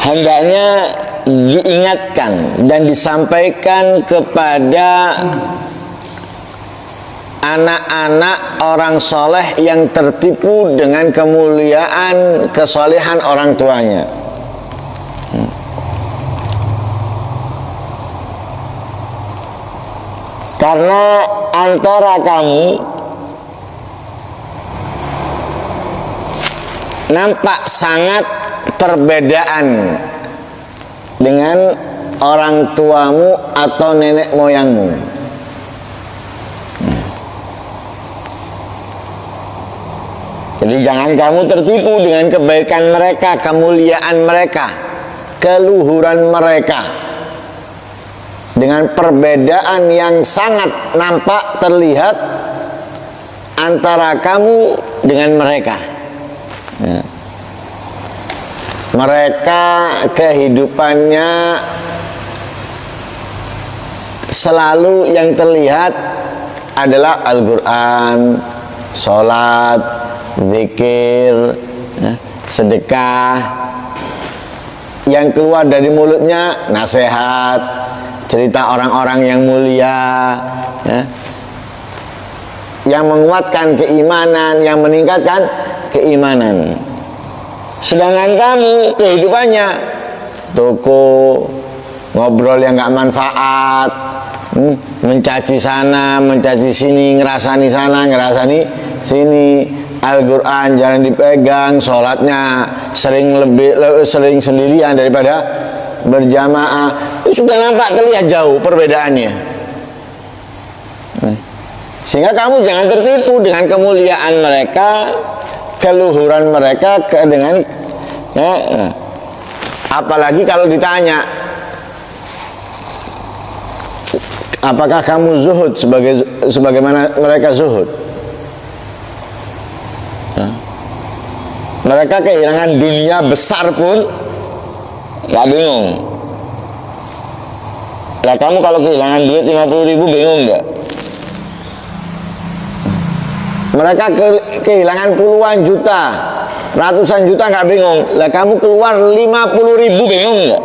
hendaknya diingatkan dan disampaikan kepada anak-anak orang soleh yang tertipu dengan kemuliaan kesolehan orang tuanya. Karena antara kamu nampak sangat perbedaan dengan orang tuamu atau nenek moyangmu. Jadi jangan kamu tertipu dengan kebaikan mereka, kemuliaan mereka, keluhuran mereka, dengan perbedaan yang sangat nampak terlihat antara kamu dengan mereka. Mereka kehidupannya selalu yang terlihat adalah Al-Quran, sholat, zikir, sedekah. Yang keluar dari mulutnya nasihat, cerita orang-orang yang mulia, yang menguatkan keimanan, yang meningkatkan keimanan. Sedangkan kamu kehidupannya toko, ngobrol yang gak manfaat, mencaci sana, mencaci sini, ngerasani sana, ngerasani sini. Al-Quran jangan dipegang, sholatnya sering sendirian daripada berjamaah. Itu sudah nampak terlihat jauh perbedaannya. Sehingga kamu jangan tertipu dengan kemuliaan mereka, keluhuran mereka dengan apalagi kalau ditanya apakah kamu zuhud sebagaimana mereka zuhud. Mereka kehilangan dunia besar pun gak bingung. Lah kamu kalau kehilangan duit 50.000 bingung gak? Mereka kehilangan puluhan juta, ratusan juta gak bingung. Lah kamu keluar 50.000 bingung gak?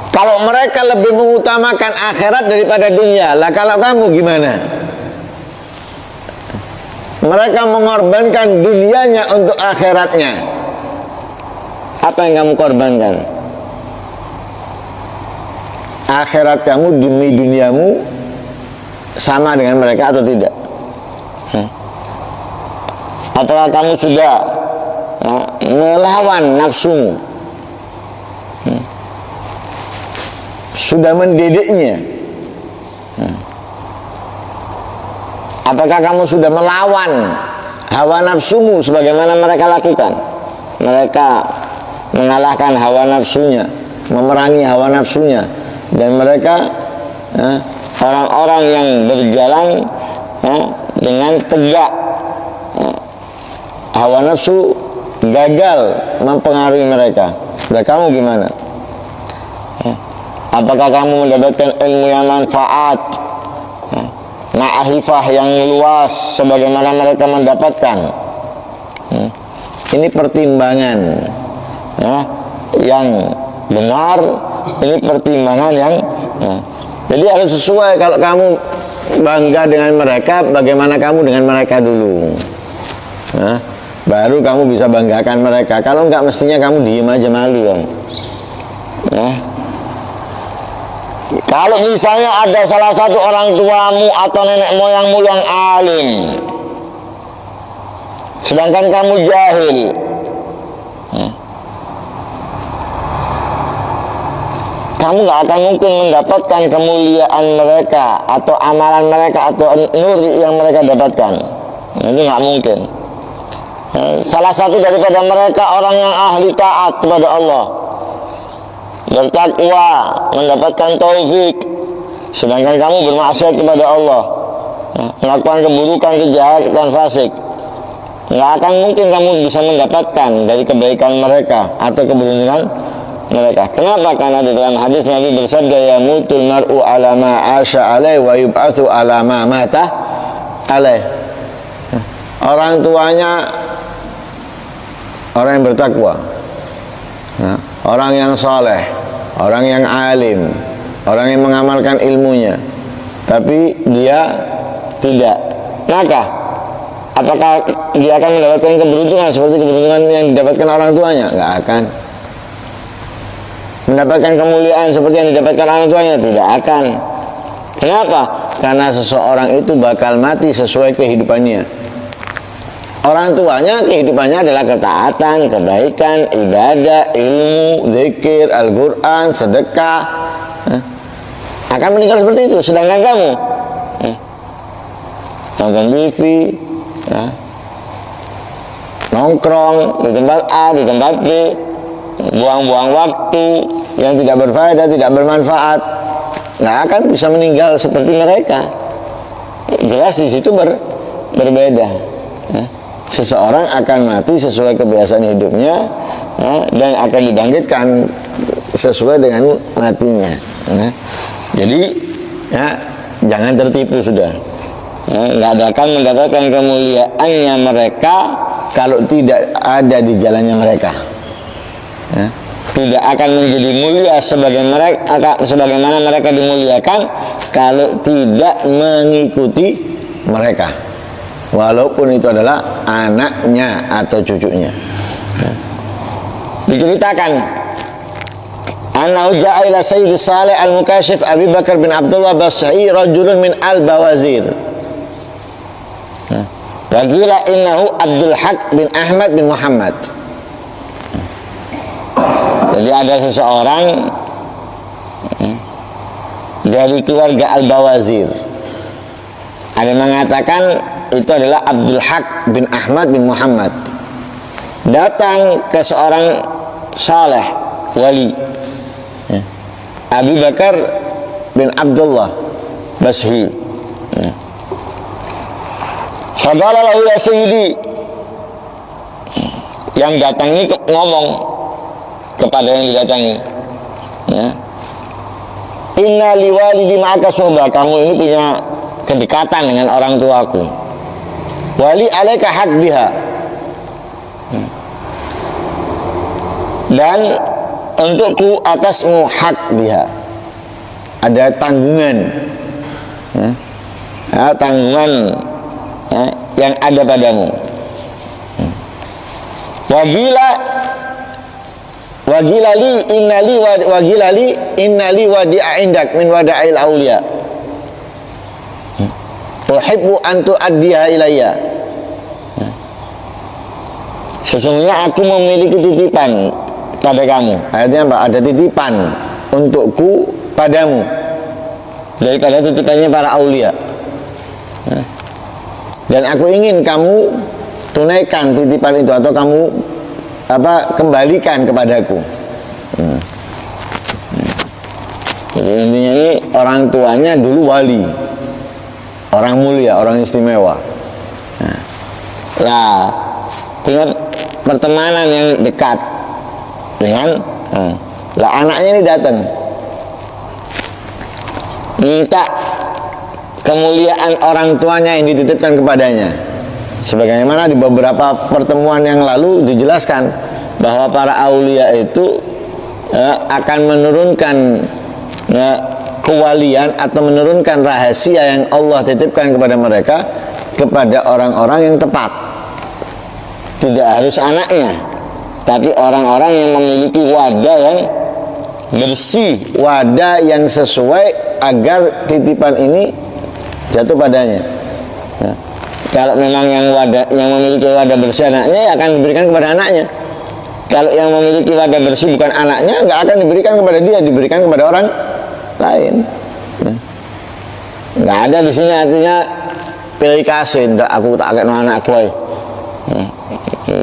Kalau mereka lebih mengutamakan akhirat daripada dunia, lah kalau kamu gimana? Mereka mengorbankan dunianya untuk akhiratnya. Apa yang kamu korbankan? Akhirat kamu demi duniamu sama dengan mereka atau tidak? Apakah kamu sudah melawan nafsumu? Sudah mendidiknya? Apakah kamu sudah melawan hawa nafsumu sebagaimana mereka lakukan? Mereka mengalahkan hawa nafsunya, memerangi hawa nafsunya, dan mereka orang-orang yang berjalan dengan tegak. Hawa nafsu gagal mempengaruhi mereka. Dan kamu gimana? Apakah kamu mendapatkan ilmu yang manfaat, ma'rifah yang luas sebagaimana mereka mendapatkan? Ini pertimbangan yang benar, ini pertimbangan yang jadi harus sesuai. Kalau kamu bangga dengan mereka, bagaimana kamu dengan mereka dulu, baru kamu bisa banggakan mereka. Kalau enggak, mestinya kamu diem aja, malu dong. Kalau misalnya ada salah satu orang tuamu atau nenek moyangmu yang alim, sedangkan kamu jahil, kamu gak akan mungkin mendapatkan kemuliaan mereka atau amalan mereka atau nur yang mereka dapatkan. Itu gak mungkin. Salah satu daripada mereka orang yang ahli taat kepada Allah, bertakwa, mendapatkan taufik, sedangkan kamu bermaksiat kepada Allah, melakukan keburukan, kejahatan, fasik. Nggak akan mungkin kamu bisa mendapatkan dari kebaikan mereka atau keberuntungan mereka. Kenapa? Karena di dalam hadis Nabi bersabda, yamutul mar'u ala ma asya alaih wa yub'atsu ala ma mata alaih. Orang tuanya orang yang bertakwa, ya, orang yang soleh, orang yang alim, orang yang mengamalkan ilmunya, tapi dia tidak, maka apakah dia akan mendapatkan keberuntungan seperti keberuntungan yang didapatkan orang tuanya? Nggak akan. Mendapatkan kemuliaan seperti yang didapatkan orang tuanya? Tidak akan. Kenapa? Karena seseorang itu bakal mati sesuai kehidupannya. Orang tuanya kehidupannya adalah ketaatan, kebaikan, ibadah, ilmu, zikir, Al-Quran, sedekah. Akan meninggal seperti itu. Sedangkan kamu nonton TV, nongkrong di tempat A, di tempat B, buang-buang waktu yang tidak berfaedah, tidak bermanfaat, nggak akan bisa meninggal seperti mereka. Jelas di situ berbeda. Seseorang akan mati sesuai kebiasaan hidupnya, dan akan dibangkitkan sesuai dengan matinya. Jadi jangan tertipu sudah. Nggak akan mendapatkan kemuliaannya mereka kalau tidak ada di jalannya mereka. Tidak akan menjadi mulia sebagaimana mereka dimuliakan kalau tidak mengikuti mereka, walaupun itu adalah anaknya atau cucunya. Diceritakan annahu ja'a ila Sayyid Saleh al-Mukashif Abi Bakar bin Abdullah Bas'i rajulun min al-Bawazir. Wa qila innahu Abdul Haq bin Ahmad bin Muhammad. Jadi ada seseorang dari keluarga Al-Bawazir. Ada yang mengatakan itu adalah Abdul Haq bin Ahmad bin Muhammad. Datang ke seorang saleh wali, Abu Bakar bin Abdullah Basri. Faqala lahu ya sayyidi, yang datangi ngomong kepada yang didatangi, inna liwalidi ma'aka suhbah, kamu ini punya kedekatan dengan orang tuaku. Wali alaika haq biha, dan untukku atasmu hak biha, ada tanggungan, tanggungan yang ada padamu. Wagilali innali wadi'a indak min wada'il awliya uhibbu an tu'addiha ilayya. Sesungguhnya aku memiliki titipan pada kamu. Artinya apa? Ada titipan untukku padamu daripada titipannya para aulia, dan aku ingin kamu tunaikan titipan itu, atau kamu kembalikan kepadaku. Jadi intinya ini orang tuanya dulu wali, orang mulia, orang istimewa. Nah, dengan pertemanan yang dekat dengan anaknya ini datang minta kemuliaan orang tuanya yang dititipkan kepadanya. Sebagaimana di beberapa pertemuan yang lalu dijelaskan bahwa para aulia itu akan menurunkan kewalian atau menurunkan rahasia yang Allah titipkan kepada mereka kepada orang-orang yang tepat. Tidak harus anaknya, tapi orang-orang yang memiliki wadah yang bersih, wadah yang sesuai agar titipan ini jatuh padanya. Kalau memang yang memiliki wadah bersih anaknya, ya akan diberikan kepada anaknya. Kalau yang memiliki wadah bersih bukan anaknya, nggak akan diberikan kepada dia, diberikan kepada orang lain. Nggak ada di sini artinya pilih kasih, aku tak akan anak kue.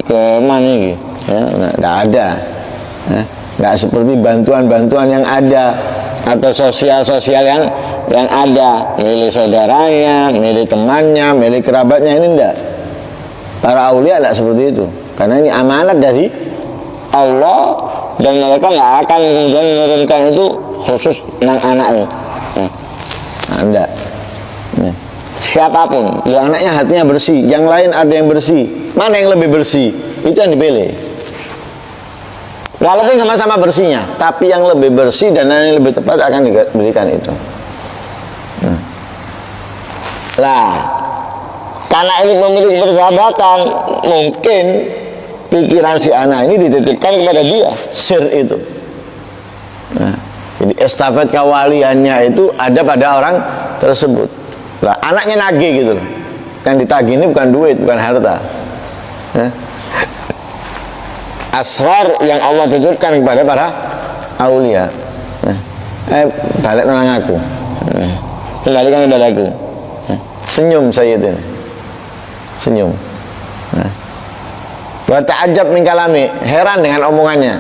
Ke mana ini? Nggak ada. Nggak seperti bantuan-bantuan yang ada atau sosial-sosial yang ada, milik saudaranya, milik temannya, milik kerabatnya, ini enggak. Para aulia enggak seperti itu, karena ini amanat dari Allah, dan mereka nggak akan kemudian menurunkan itu khusus tentang anaknya. Enggak. Siapapun, yang anaknya hatinya bersih, yang lain ada yang bersih, mana yang lebih bersih, itu yang dipilih. Walaupun sama-sama bersihnya, tapi yang lebih bersih dan yang lebih tepat akan diberikan itu. Lah, karena ini memiliki persahabatan, mungkin pikiran si anak ini dititipkan kepada dia. Sir itu. Nah, jadi estafet kawaliannya itu ada pada orang tersebut. Lah, anaknya nagih gitu loh. Kan ditagih ini bukan duit, bukan harta. Asrar yang Allah titipkan kepada para Aulia. Balik nang aku. kembalikan kepada aku. Senyum Sayyidin. Senyum. Wa ta'ajab min kalami, heran dengan omongannya.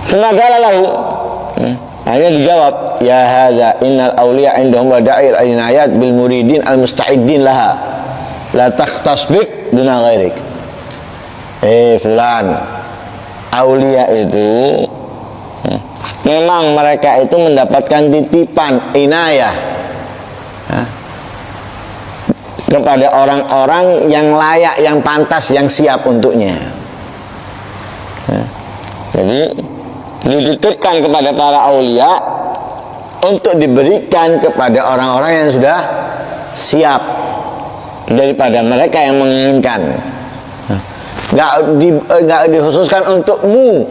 Semoga lalu hanya dijawab, ya hadza innal awliya indahum wada'il al-inayat bil muridin al-musta'iddin laha la takhtasbik duna ghairik. Fulan, Aulia itu memang mereka itu mendapatkan titipan inayah kepada orang-orang yang layak, yang pantas, yang siap untuknya. Jadi dititipkan kepada para aulia untuk diberikan kepada orang-orang yang sudah siap daripada mereka yang menginginkan. Nggak dikhususkan untukmu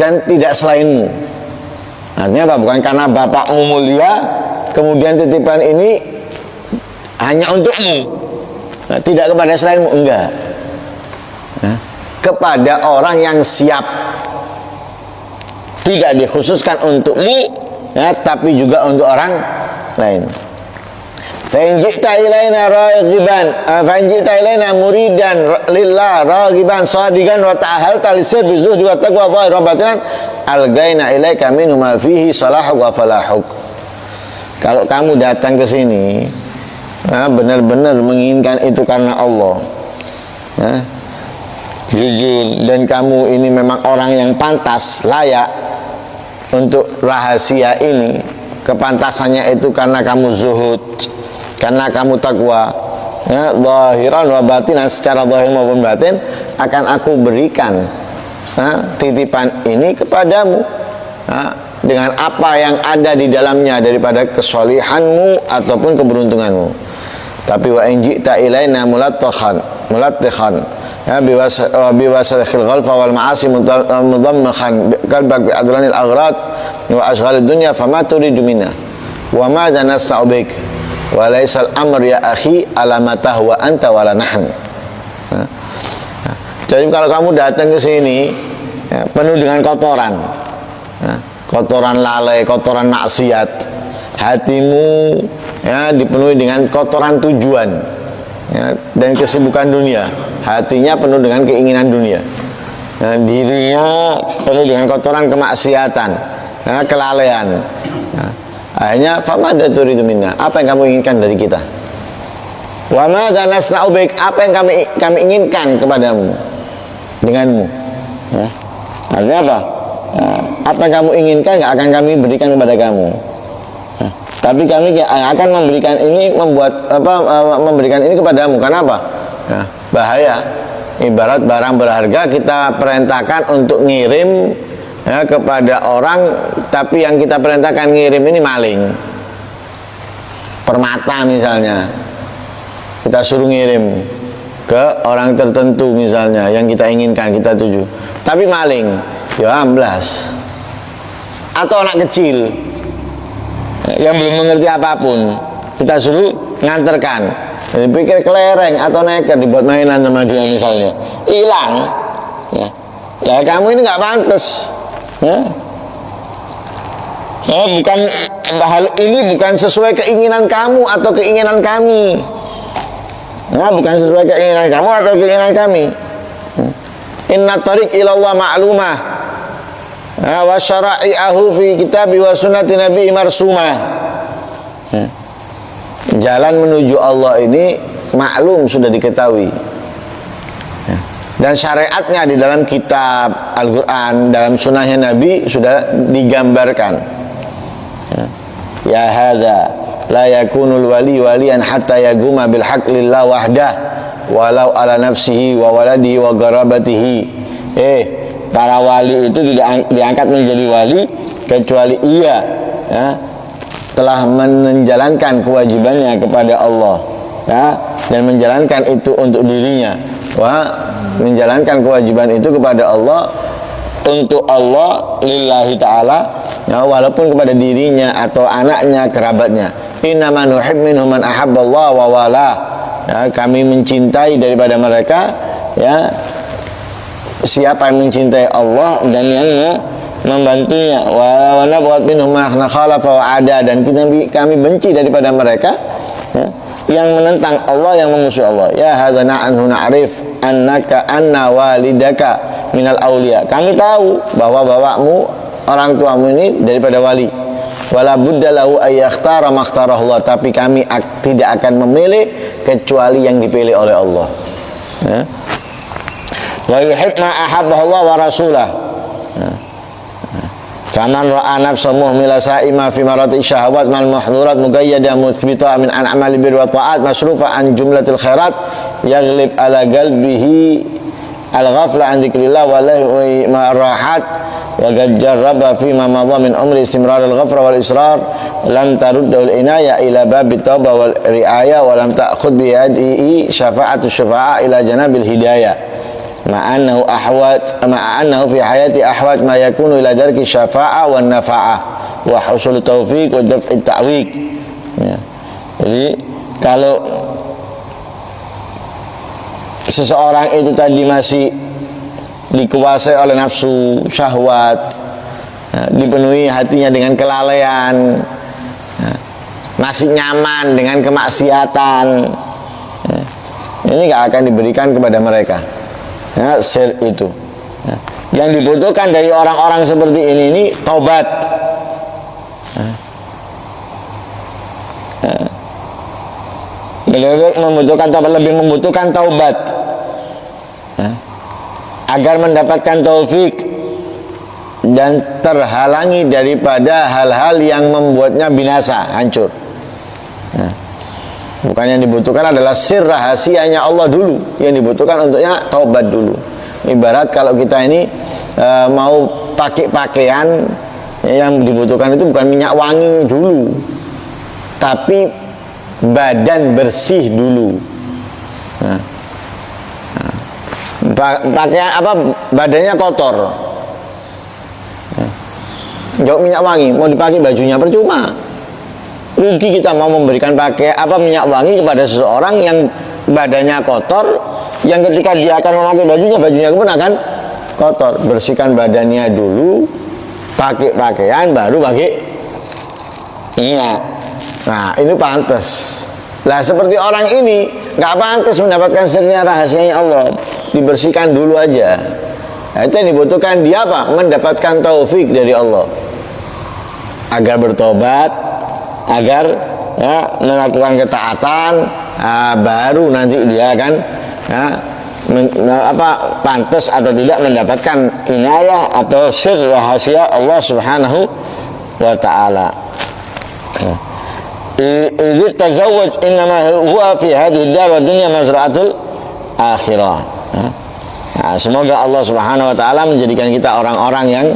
dan tidak selainmu. Artinya apa? Bukan karena bapakmu mulia kemudian titipan ini hanya untukmu, tidak kepada selainmu, enggak. Kepada orang yang siap, tidak dikhususkan untukmu, tapi juga untuk orang lain. Fa'in ji'ta ilaina raghiban, fa'in ji'ta ilaina muridan lillah raghiban sadigan wa ta'ahalta lisir bizuhdi wa taqwa dhahir wa batinan algaina ilaika minhu ma fihi salahuk wa falahuk. Kalau kamu datang ke sini benar-benar menginginkan itu karena Allah, jujur, dan kamu ini memang orang yang pantas, layak untuk rahasia ini, kepantasannya itu karena kamu zuhud, karena kamu takwa, zahiran wa batinan, secara zahir maupun batin, akan aku berikan titipan ini kepadamu dengan apa yang ada di dalamnya daripada kesolihanmu ataupun keberuntunganmu. Tapi wa in ji'ta ilaina mulattakhan biwasakhil ghalfa wal ma'asi mudammakhan qalbak bi adlanil aghrad wa ashghalid dunya fama turidu minna wa ma danasta'u bik wa laysal amr ya akhi ala ma tahwa anta wala nahn. Jadi kalau kamu datang ke sini penuh dengan kotoran, kotoran lalai, kotoran maksiat, hatimu dipenuhi dengan kotoran tujuan dan kesibukan dunia, hatinya penuh dengan keinginan dunia, dirinya penuh dengan kotoran kemaksiatan, kelalaian. Akhirnya famada turidu minna, apa yang kamu inginkan dari kita? Wa madza nasna'u bik, apa yang kami inginkan kepadamu, denganmu. Artinya apa? Apa yang kamu inginkan nggak akan kami berikan kepada kamu. Tapi kami akan memberikan ini, memberikan ini kepadamu. Karena apa? Bahaya. Ibarat barang berharga kita perintahkan untuk ngirim kepada orang, tapi yang kita perintahkan ngirim ini maling. Permata misalnya, kita suruh ngirim ke orang tertentu misalnya yang kita inginkan, kita tuju, tapi maling, ya amblas. Atau anak kecil yang belum mengerti apapun, kita suruh nganterkan, dipikir kelereng atau neker, dibuat mainan sama dia misalnya, hilang. Ya kamu ini nggak pantas. Bukan, hal ini bukan sesuai keinginan kamu atau keinginan kami. Bukan sesuai keinginan kamu atau keinginan kami. Inna tariq ilallah ma'lumah wa syara'i'ahu fi kitabi wa sunnati nabi marsumah. Jalan menuju Allah ini maklum, sudah diketahui, dan syariatnya di dalam kitab Al-Quran, dalam sunnahnya Nabi sudah digambarkan. Ya hadza la yakunul wali walian hatta yaguma bil haqq lillah wahdah walau ala nafsihi wa waladihi wa garabatihi. Para wali itu tidak diangkat menjadi wali kecuali ia telah menjalankan kewajibannya kepada Allah, dan menjalankan itu untuk dirinya, menjalankan kewajiban itu kepada Allah, untuk Allah, lillahi ta'ala, walaupun kepada dirinya atau anaknya, kerabatnya. Innama nuhib minhum man ahabballah wa wala. Kami mencintai daripada mereka siapa yang mencintai Allah dan yang membantunya. Wa nabghat minhum ma khalafa wa ada, dan kami benci daripada mereka yang menentang Allah, yang memusuhi Allah. Ya hadzana anhu na'rif annaka anna walidaka minal auliya. Kami tahu bahwa bapakmu, orang tuamu ini daripada wali. Wala budda lahu ay yakhtara ma Allah, tapi kami tidak akan memilih kecuali yang dipilih oleh Allah. Wa yuhib ma ahabbahu Allah wa rasulah. Faman ra'a nafsahu muhmila sa'ima fi marati syahawat mal muhdhurat muqayyada muthbita min an amali bir wa ta'at masrufa an jumlatil khairat yaghlib ala qalbihi al-ghafla an dzikrillah wa lahu ma rahat wa qad jarraba fi ma madha min umri istimrar al-ghafra wal israr lam taruddu al-inaya ila babit taubah wal riaya wa lam ta'khud bi yadihi syafa'atu syufa'a ila janabil hidayah. Ma'annahu fi hayati ahwat ma yakunu ila darki syafa'ah wa nafa'ah wa husul taufiq wa daf'i ta'wiq. Jadi kalau seseorang itu tadi masih dikuasai oleh nafsu syahwat, dipenuhi hatinya dengan kelalaian, masih nyaman dengan kemaksiatan, ini gak akan diberikan kepada mereka. Sir itu. Yang dibutuhkan dari orang-orang seperti ini taubat. Lebih membutuhkan taubat, agar mendapatkan taufik dan terhalangi daripada hal-hal yang membuatnya binasa, hancur. Bukan yang dibutuhkan adalah sir rahasianya Allah dulu, yang dibutuhkan untuknya taubat dulu. Ibarat kalau kita ini mau pakai pakaian, yang dibutuhkan itu bukan minyak wangi dulu, tapi badan bersih dulu. Pakaian apa, badannya kotor, jauh minyak wangi, mau dipakai bajunya percuma. Rugi kita mau memberikan minyak wangi kepada seseorang yang badannya kotor, yang ketika dia akan memakai bajunya pun akan kotor. Bersihkan badannya dulu, pakai pakaian, baru pakai minyak. Nah, ini pantas. Lah seperti orang ini nggak pantas mendapatkan sirnya rahasianya Allah. Dibersihkan dulu aja. Nah, itu yang dibutuhkan dia apa? Mendapatkan taufik dari Allah agar bertobat, agar melakukan ketaatan, baru nanti dia akan pantas atau tidak mendapatkan inayah atau sir rahasia Allah Subhanahu wa ta'ala. Idh tazawwaj innama huwa fi hadhihi dar wa dunya mazra'atul akhirah. Semoga Allah Subhanahu wa ta'ala menjadikan kita orang-orang yang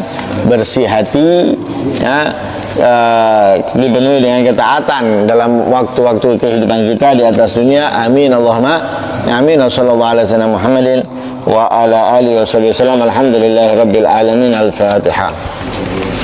bersih hati, dipenuhi dengan ketaatan dalam waktu-waktu kehidupan kita di atas dunia. Amin Allahumma amin. Wassallallahu ala sayyidina Muhammadin wa ala alihi wasallam. Alhamdulillahi rabbil alamin. Al-Fatihah.